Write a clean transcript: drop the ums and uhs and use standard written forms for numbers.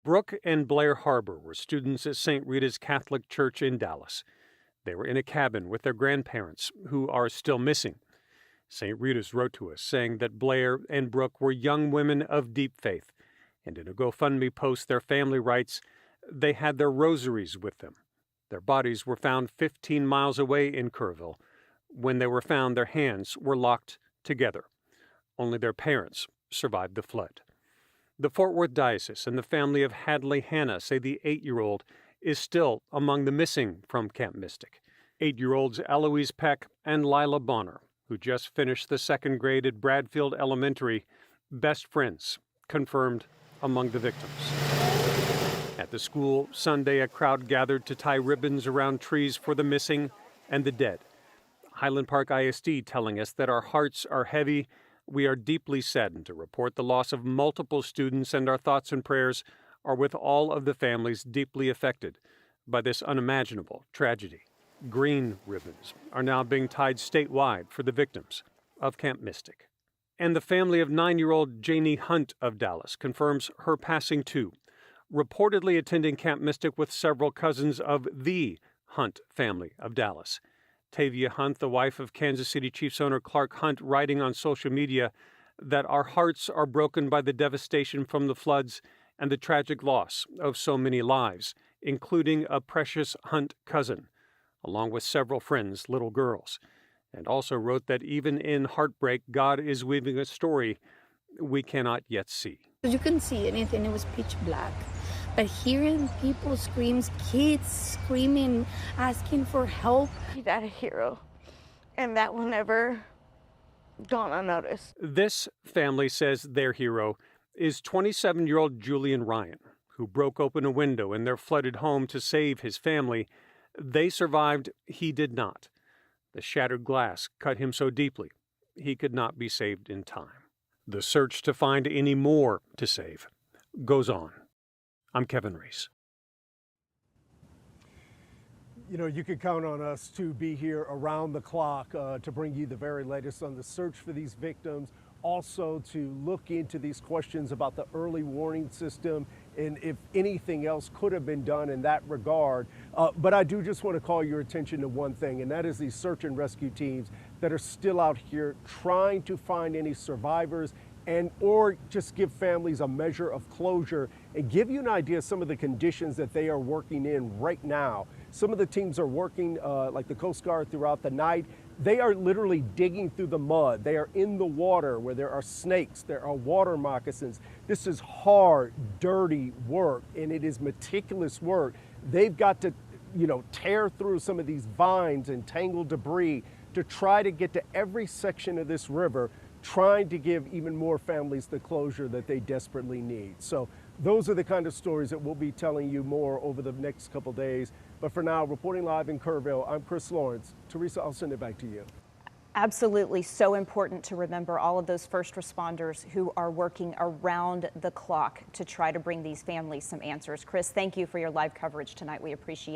Brooke and Blair Harbor were students at St. Rita's Catholic Church in Dallas. They were in a cabin with their grandparents, who are still missing. St. Rita's wrote to us saying that Blair and Brooke were young women of deep faith, and in a GoFundMe post their family writes they had their rosaries with them. Their bodies were found 15 miles away in Kerrville. When they were found, their hands were locked together. Only their parents survived the flood. The Fort Worth Diocese and the family of Hadley Hannah say the 8-year-old is still among the missing from Camp Mystic. 8-year-olds Eloise Peck and Lila Bonner, who just finished the second grade at Bradfield Elementary, best friends, confirmed among the victims. At the school Sunday, a crowd gathered to tie ribbons around trees for the missing and the dead. Highland Park ISD telling us that our hearts are heavy. We are deeply saddened to report the loss of multiple students, and our thoughts and prayers are with all of the families deeply affected by this unimaginable tragedy. Green ribbons are now being tied statewide for the victims of Camp Mystic. And the family of 9-year-old Janie Hunt of Dallas confirms her passing too, reportedly attending Camp Mystic with several cousins of the Hunt family of Dallas. Tavia Hunt, the wife of Kansas City Chiefs owner Clark Hunt, writing on social media that our hearts are broken by the devastation from the floods and the tragic loss of so many lives, including a precious Hunt cousin, along with several friends' little girls, and also wrote that even in heartbreak, God is weaving a story we cannot yet see. You couldn't see anything, it was pitch black. But hearing people screams, kids screaming, asking for help. He's not a hero, and that will never gone unnoticed. This family says their hero is 27-year-old Julian Ryan, who broke open a window in their flooded home to save his family. They survived, he did not. The shattered glass cut him so deeply, he could not be saved in time. The search to find any more to save goes on. I'm Kevin Reese. You know, you can count on us to be here around the clock to bring you the very latest on the search for these victims, also to look into these questions about the early warning system and if anything else could have been done in that regard. But I do just want to call your attention to one thing, and that is these search and rescue teams that are still out here trying to find any survivors and or just give families a measure of closure and give you an idea of some of the conditions that they are working in right now. Some of the teams are working like the Coast Guard throughout the night. They are literally digging through the mud. They are in the water where there are snakes, there are water moccasins. This is hard, dirty work, and it is meticulous work. They've got to, tear through some of these vines and tangled debris to try to get to every section of this river, trying to give even more families the closure that they desperately need. So those are the kind of stories that we'll be telling you more over the next couple days. But for now, reporting live in Kerrville, I'm Chris Lawrence. Teresa, I'll send it back to you. Absolutely so important to remember all of those first responders who are working around the clock to try to bring these families some answers. Chris, thank you for your live coverage tonight. We appreciate it.